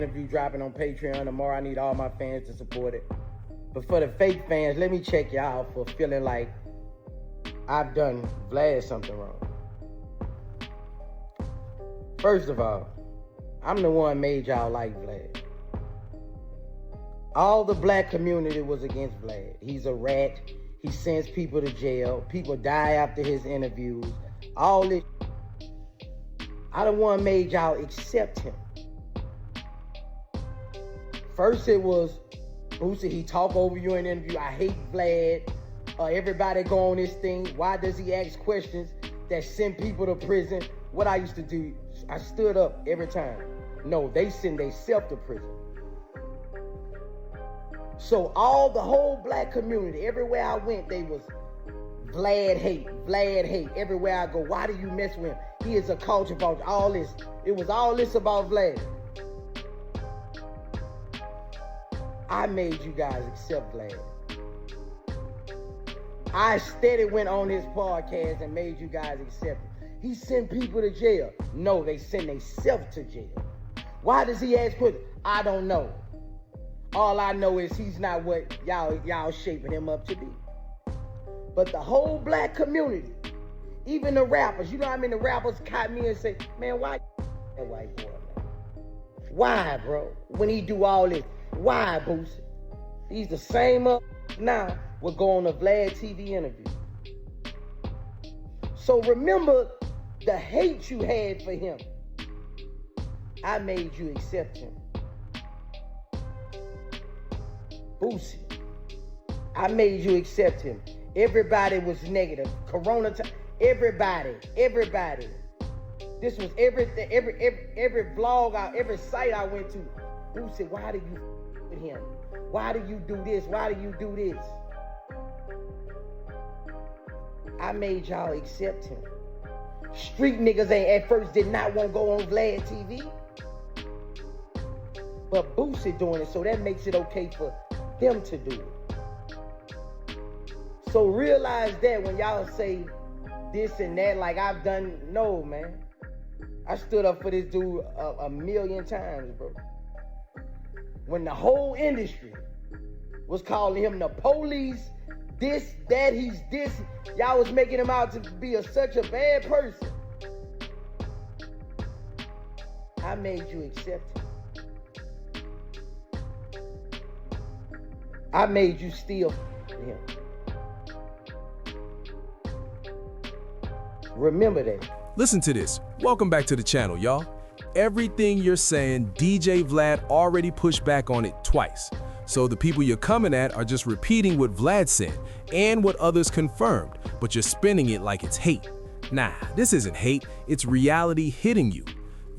interview dropping on Patreon tomorrow. I need all my fans to support it. But for the fake fans, let me check y'all for feeling like I've done Vlad something wrong. First of all, I'm the one made y'all like Vlad. All the black community was against Vlad. He's a rat. He sends people to jail. People die after his interviews. All this. I the one made y'all accept him. First it was Boosie, he talk over you in an interview. I hate Vlad. Everybody go on this thing. Why does he ask questions that send people to prison? What I used to do, I stood up every time. No, they send themselves to prison. So the whole black community, everywhere I went, they was Vlad hate, Vlad hate. Everywhere I go, why do you mess with him? He is a culture vulture, all this. It was all this about Vlad. I made you guys accept Vlad. I steady went on his podcast and made you guys accept him. He sent people to jail. No, they send themselves to jail. Why does he ask questions? I don't know. All I know is he's not what y'all shaping him up to be. But the whole black community, even the rappers, you know what I mean? The rappers caught me and say, man, why that white boy, man? Why, bro? When he do all this, why, Boosie? He's the same up now. We'll go on a Vlad TV interview. So remember the hate you had for him. I made you accept him. Boosie, I made you accept him. Everybody was negative. Corona time, everybody. This was everything, every vlog, every site I went to. Boosie, why do you with him? Why do you do this? Why do you do this? I made y'all accept him. Street niggas at first did not want to go on Vlad TV. But Boosie doing it, so that makes it okay for him to do it. So realize that when y'all say this and that, like I've done, no, man. I stood up for this dude a million times, bro. When the whole industry was calling him the police, this, that, he's this, y'all was making him out to be such a bad person. I made you accept him. I made you steal him. Remember that. Listen to this. Welcome back to the channel, y'all. Everything you're saying, DJ Vlad already pushed back on it twice. So the people you're coming at are just repeating what Vlad said and what others confirmed, but you're spinning it like it's hate. Nah, this isn't hate, it's reality hitting you.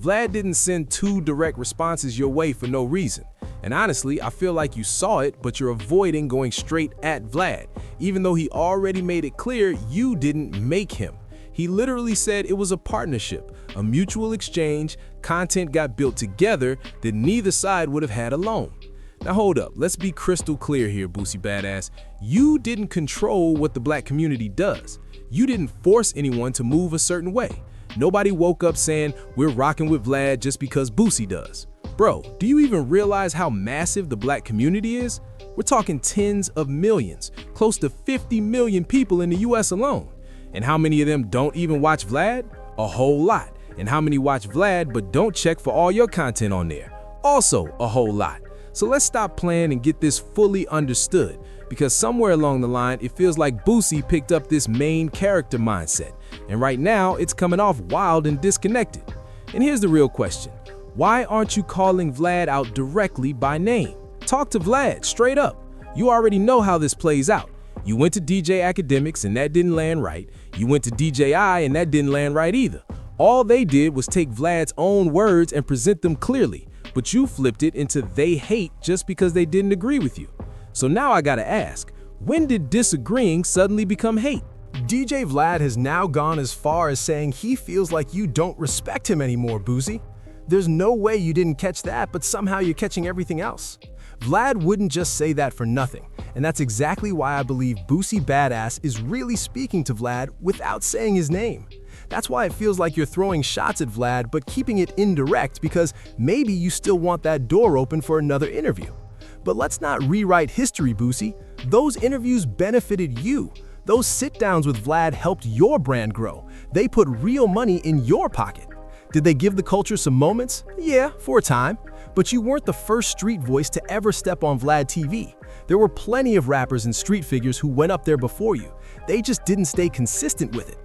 Vlad didn't send 2 direct responses your way for no reason. And honestly, I feel like you saw it, but you're avoiding going straight at Vlad, even though he already made it clear you didn't make him. He literally said it was a partnership, a mutual exchange, content got built together that neither side would have had alone. Now hold up, let's be crystal clear here, Boosie Badass. You didn't control what the black community does. You didn't force anyone to move a certain way. Nobody woke up saying, we're rocking with Vlad just because Boosie does. Bro, do you even realize how massive the black community is? We're talking tens of millions, close to 50 million people in the US alone. And how many of them don't even watch Vlad? A whole lot. And how many watch Vlad but don't check for all your content on there? Also a whole lot. So let's stop playing and get this fully understood, because somewhere along the line it feels like Boosie picked up this main character mindset, and right now it's coming off wild and disconnected. And here's the real question. Why aren't you calling Vlad out directly by name? Talk to Vlad straight up. You already know how this plays out. You went to DJ Academics and that didn't land right. You went to DJI and that didn't land right either. All they did was take Vlad's own words and present them clearly, but you flipped it into they hate just because they didn't agree with you. So now I gotta ask, when did disagreeing suddenly become hate? DJ Vlad has now gone as far as saying he feels like you don't respect him anymore, Boosie. There's no way you didn't catch that, but somehow you're catching everything else. Vlad wouldn't just say that for nothing, and that's exactly why I believe Boosie Badass is really speaking to Vlad without saying his name. That's why it feels like you're throwing shots at Vlad, but keeping it indirect because maybe you still want that door open for another interview. But let's not rewrite history, Boosie. Those interviews benefited you. Those sit-downs with Vlad helped your brand grow. They put real money in your pocket. Did they give the culture some moments? Yeah, for a time. But you weren't the first street voice to ever step on Vlad TV. There were plenty of rappers and street figures who went up there before you. They just didn't stay consistent with it.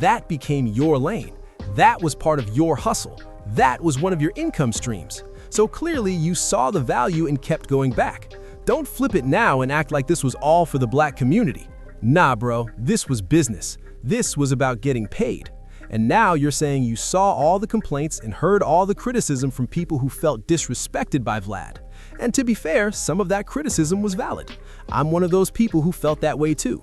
That became your lane. That was part of your hustle. That was one of your income streams. So clearly you saw the value and kept going back. Don't flip it now and act like this was all for the black community. Nah, bro, this was business. This was about getting paid. And now you're saying you saw all the complaints and heard all the criticism from people who felt disrespected by Vlad. And to be fair, some of that criticism was valid. I'm one of those people who felt that way too.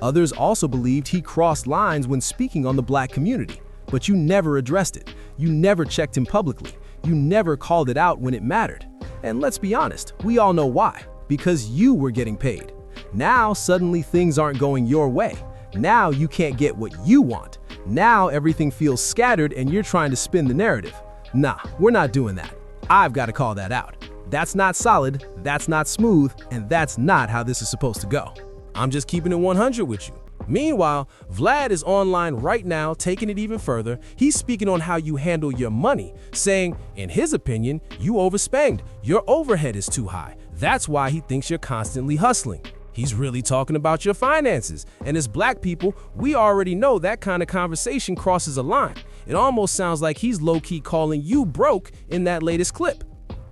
Others also believed he crossed lines when speaking on the black community. But you never addressed it. You never checked him publicly. You never called it out when it mattered. And let's be honest, we all know why. Because you were getting paid. Now suddenly things aren't going your way. Now you can't get what you want. Now everything feels scattered and you're trying to spin the narrative. Nah, we're not doing that. I've got to call that out. That's not solid, that's not smooth, and that's not how this is supposed to go. I'm just keeping it 100 with you. Meanwhile, Vlad is online right now, taking it even further. He's speaking on how you handle your money, saying, in his opinion, you overspend. Your overhead is too high. That's why he thinks you're constantly hustling. He's really talking about your finances. And as black people, we already know that kind of conversation crosses a line. It almost sounds like he's low-key calling you broke in that latest clip.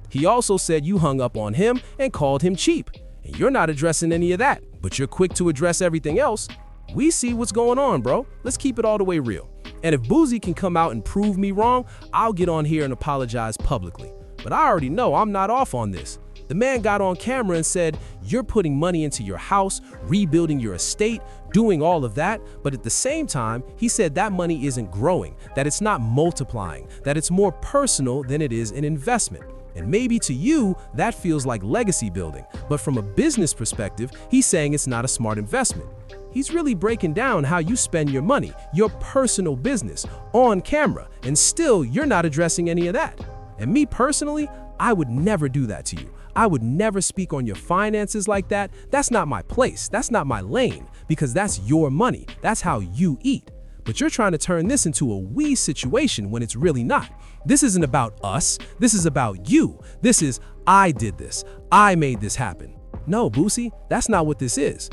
He also said you hung up on him and called him cheap. And you're not addressing any of that, but you're quick to address everything else. We see what's going on, bro. Let's keep it all the way real. And if Boosie can come out and prove me wrong, I'll get on here and apologize publicly. But I already know I'm not off on this. The man got on camera and said, you're putting money into your house, rebuilding your estate, doing all of that, but at the same time, he said that money isn't growing, that it's not multiplying, that it's more personal than it is an investment. And maybe to you, that feels like legacy building, but from a business perspective, he's saying it's not a smart investment. He's really breaking down how you spend your money, your personal business, on camera, and still you're not addressing any of that. And me personally, I would never do that to you. I would never speak on your finances like that. That's not my place. That's not my lane, because that's your money. That's how you eat. But you're trying to turn this into a we situation when it's really not. This isn't about us. This is about you. This is, I did this. I made this happen. No, Boosie, that's not what this is.